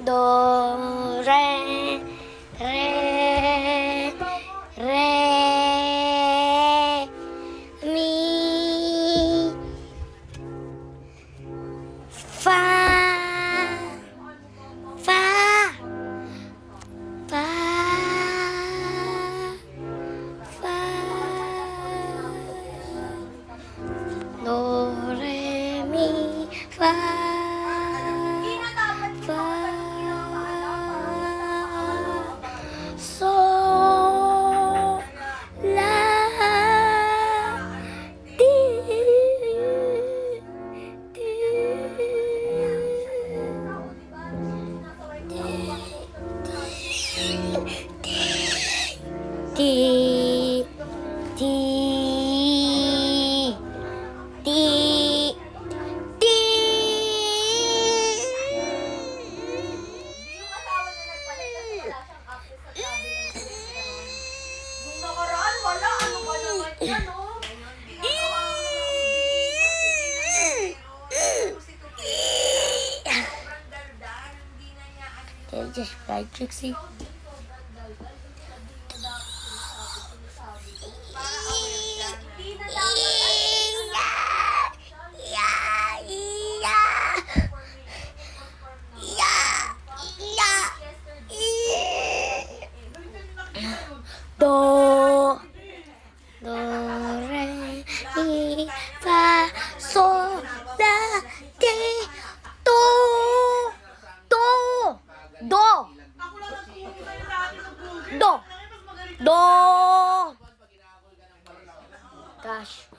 do, re, re, re, mi, fa, fa, fa, fa, do, re, mi, fa, fa, so, la, ti, ti, ti, ti, ti, ti. Yung asawa na nagpalit kasi wala siyang access sa sabi ng nung nakaraan, wala. Ano ba naman yan, oh? Ginagawa mo na ang sobrang daldal. Hindi na niya ano Okay, just like Trixie. para aware siya. Hindi na dapat Do, do, re, mi, fa, sol, la, ti, do, do, do, do, do. Gosh.